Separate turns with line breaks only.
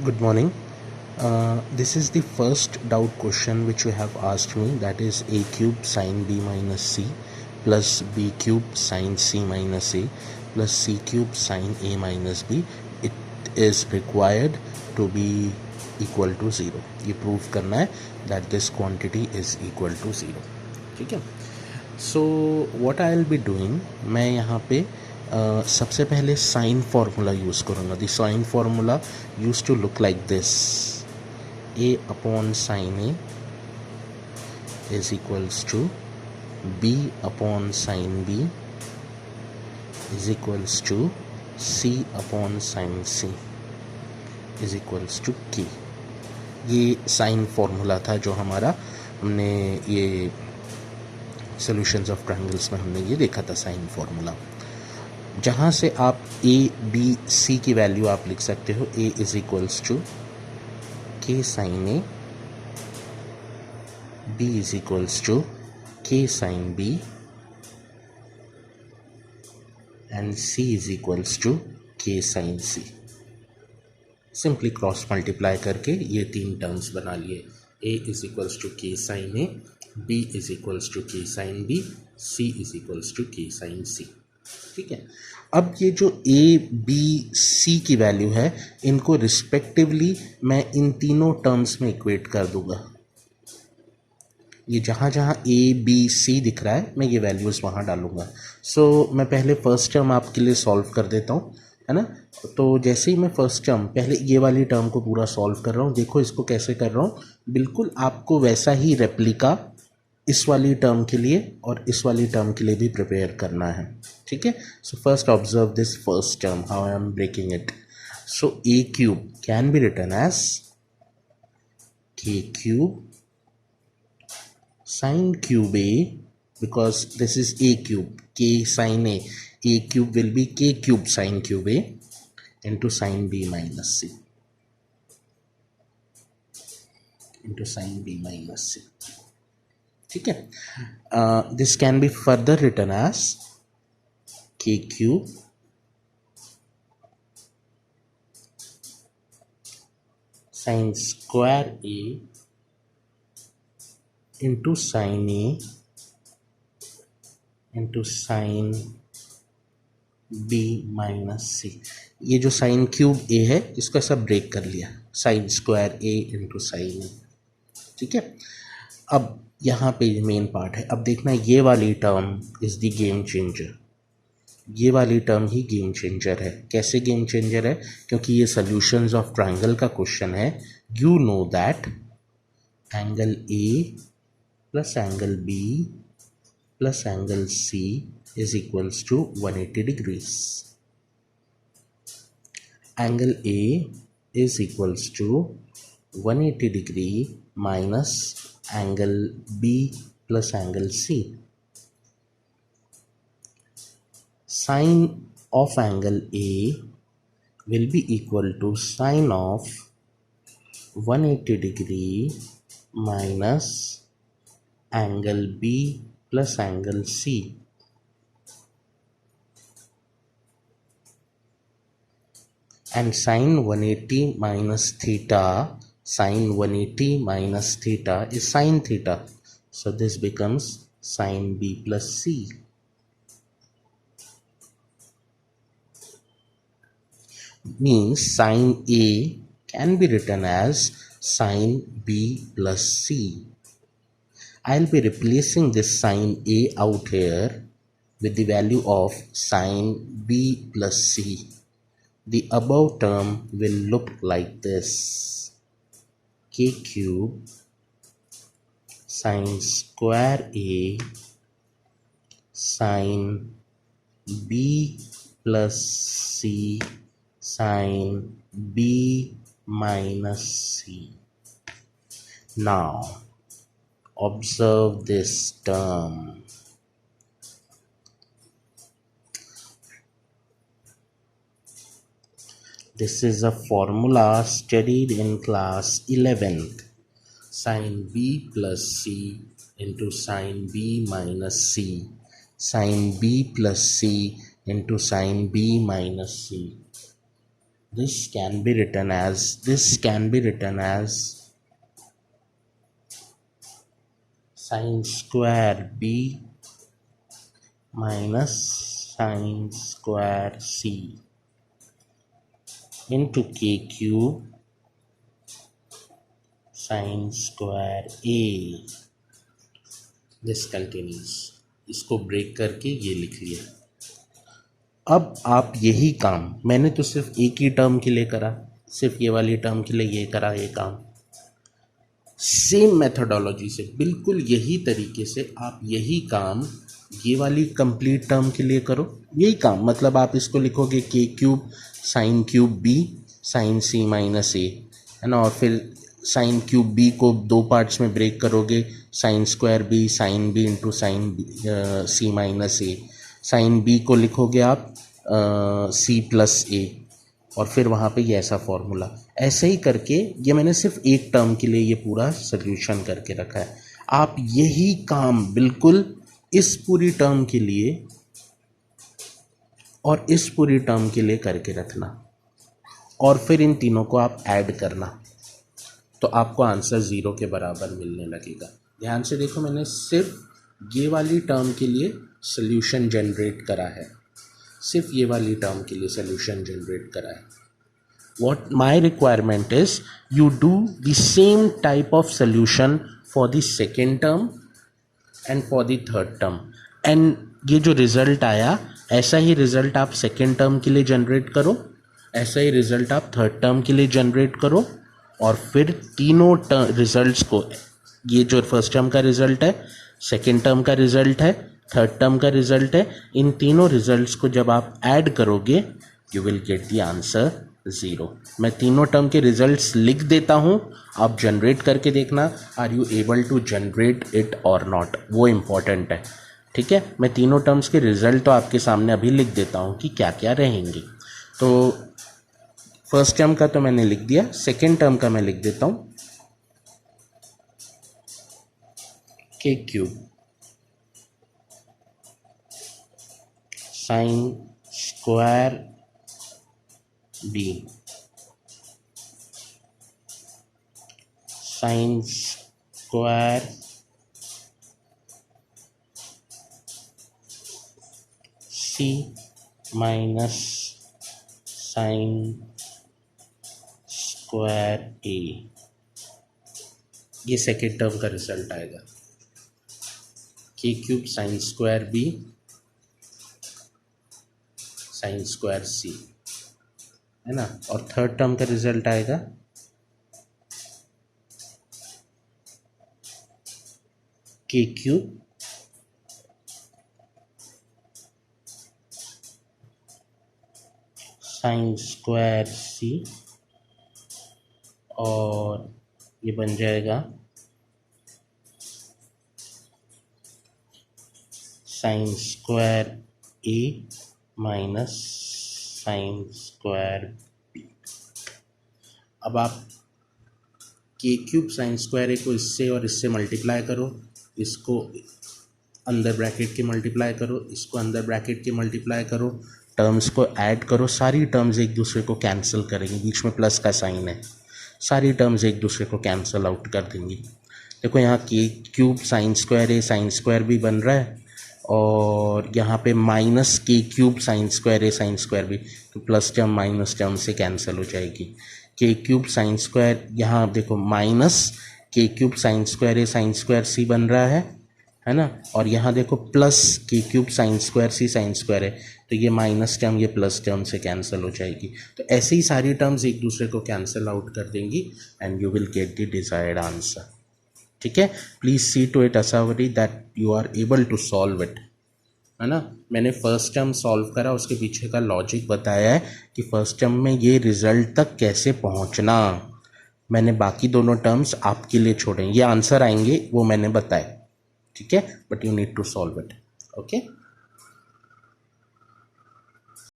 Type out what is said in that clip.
Good morning. This is the first doubt question which you have asked me, that is a cube sine b minus c plus b cube sine c minus a plus c cube sine a minus b. It is required to be equal to 0. ये prove करना है that this quantity is equal to 0. ठीक है. So what I will be doing, मैं यहाँ पे सबसे पहले साइन फार्मूला यूज़ करूँगा. The sine formula use to look like this. A upon sine A is equals to B upon sine B is equals to C upon sine C is equals to K. ये sine formula था जो हमारा, हमने ये solutions of triangles में हमने ये देखा था साइन फार्मूला, जहाँ से आप ए बी सी की वैल्यू आप लिख सकते हो. A is equals to K sine A, B is equals to K sine B and C is equals to K sine C. Simply cross multiply करके ये तीन टर्म्स बना लिए. A is equals to K sine A, B is equals to K sine B, C is equals to K sine C. ठीक है. अब ये जो ए बी सी की वैल्यू है, इनको रिस्पेक्टिवली मैं इन तीनों टर्म्स में इक्वेट कर दूंगा. ये जहाँ जहाँ ए बी सी दिख रहा है मैं ये वैल्यूज़ वहाँ डालूंगा. सो मैं पहले फर्स्ट टर्म आपके लिए सॉल्व कर देता हूँ, है ना. तो जैसे ही मैं फर्स्ट टर्म, पहले ये वाली टर्म को पूरा सॉल्व कर रहा हूँ. देखो इसको कैसे कर रहा हूँ, बिल्कुल आपको वैसा ही रेप्लिका इस वाली टर्म के लिए और इस वाली टर्म के लिए भी प्रिपेयर करना है. ठीक है. So first observe this first term, how I am breaking it. So A cube can be written as K cube sin cube a, because this is a cube, k sin a cube will be k cube sin cube a into sin b minus c into sin b minus c. ठीक है. This can be further written as k cube sin square a into sin a into sin b minus c. ये जो sine cube ए है इसको ऐसा break कर लिया, sign square ए into sine ए. ठीक है. अब यहाँ पे मेन पार्ट है. अब देखना ये वाली term is the game changer. ये वाली टर्म ही गेम चेंजर है. कैसे गेम चेंजर है? क्योंकि ये सॉल्यूशंस ऑफ ट्रायंगल का क्वेश्चन है. You know that angle A plus angle B plus angle C is equals to 180 degrees. Angle A is equals to 180 degree minus angle B plus angle C. Sine of angle A will be equal to sine of 180 degree minus angle B plus angle C. And sine 180 minus theta, sine 180 minus theta is sine theta. So this becomes sine B plus C. Means sine A can be written as sine B plus C. I'll be replacing this sine A out here with the value of sine B plus C. The above term will look like this: k cube sine square A sine B plus C sine B minus C. Now observe this term. This is a formula studied in class 11th. Sin B plus C into sin B minus C. Sin B plus C into sin B minus C. this can be written as sine square b minus sine square c into k cube sine square a. This continuous, इसको break करके ये लिख लिया. अब आप यही काम, मैंने तो सिर्फ एक ही टर्म के लिए करा, सिर्फ ये वाली टर्म के लिए ये करा ये काम. सेम मेथोडोलॉजी से, बिल्कुल यही तरीके से आप यही काम ये वाली कंप्लीट टर्म के लिए करो. यही काम मतलब आप इसको लिखोगे K cube sine cube B sine C minus A, है ना. और फिर साइन क्यूब बी को दो पार्ट्स में ब्रेक करोगे, sine square B sine B into sine C minus A. Sine B को लिखोगे आप सी प्लस ए, और फिर वहाँ पे ये ऐसा फॉर्मूला. ऐसे ही करके ये मैंने सिर्फ एक टर्म के लिए ये पूरा सोल्यूशन करके रखा है. आप यही काम बिल्कुल इस पूरी टर्म के लिए और इस पूरी टर्म के लिए करके रखना, और फिर इन तीनों को आप ऐड करना, तो आपको आंसर 0 के बराबर मिलने लगेगा. ध्यान से देखो, मैंने सिर्फ ये वाली टर्म के लिए सोल्यूशन जनरेट करा है, सिर्फ ये वाली टर्म के लिए सोल्यूशन जनरेट करा है. What my requirement is, you do the same type of solution for the second term and for the third term. And ये जो रिजल्ट आया, ऐसा ही रिजल्ट आप सेकेंड टर्म के लिए जनरेट करो, ऐसा ही रिजल्ट आप थर्ड टर्म के लिए जनरेट करो, और फिर तीनों रिजल्ट्स को, ये जो फर्स्ट टर्म का रिजल्ट है, सेकेंड टर्म का रिजल्ट है, थर्ड टर्म का रिजल्ट है, इन तीनों रिजल्ट्स को जब आप ऐड करोगे you will get the answer 0. मैं तीनों टर्म के रिजल्ट्स लिख देता हूँ, आप जनरेट करके देखना, are you able to generate it और नॉट, वो इम्पॉर्टेंट है. ठीक है, मैं तीनों टर्म्स के रिजल्ट तो आपके सामने अभी लिख देता हूँ कि क्या क्या रहेंगे. तो फर्स्ट टर्म का तो मैंने लिख दिया, सेकेंड टर्म का मैं लिख देता हूँ, K cube sine square B sine square C minus sine square A. ये सेकेंड टर्म का रिजल्ट आएगा, K cube sine square B sine square C, है ना. और थर्ड टर्म का रिजल्ट आएगा के क्यूब साइन स्क्वायर सी, और ये बन जाएगा साइन स्क्वायर ए माइनस साइन स्क्वायर बी. अब आप के क्यूब साइन स्क्वायर ए को इससे और इससे मल्टीप्लाई करो, इसको अंदर ब्रैकेट के मल्टीप्लाई करो, इसको अंदर ब्रैकेट के मल्टीप्लाई करो, टर्म्स को ऐड करो, सारी टर्म्स एक दूसरे को कैंसिल करेंगी, बीच में प्लस का साइन है, सारी टर्म्स एक दूसरे को कैंसिल आउट कर देंगी. देखो यहाँ के क्यूब साइन स्क्वायर ए साइन स्क्वायर बी बन रहा है, और यहाँ पे माइनस के क्यूब साइन स्क्वायर ए साइन स्क्वायर बी, तो प्लस टर्म माइनस टर्म से कैंसिल हो जाएगी. के क्यूब साइन स्क्वायर, यहाँ देखो माइनस के क्यूब साइन स्क्वायर ए साइन स्क्वायर सी बन रहा है ना, और यहाँ देखो प्लस के क्यूब साइन स्क्वायर सी साइन स्क्वायर है, तो ये माइनस टर्म ये प्लस टर्म से कैंसिल हो जाएगी. तो ऐसे ही सारी टर्म्स एक दूसरे को कैंसिल आउट कर देंगी and you will get the desired answer. ठीक है, please see to it Asavari that you are able to solve it, है ना. मैंने फर्स्ट टर्म सॉल्व करा, उसके पीछे का लॉजिक बताया है कि फर्स्ट टर्म में ये रिजल्ट तक कैसे पहुंचना. मैंने बाकी दोनों टर्म्स आपके लिए छोड़े, ये आंसर आएंगे वो मैंने बताया. ठीक है, but you need to solve it. Okay.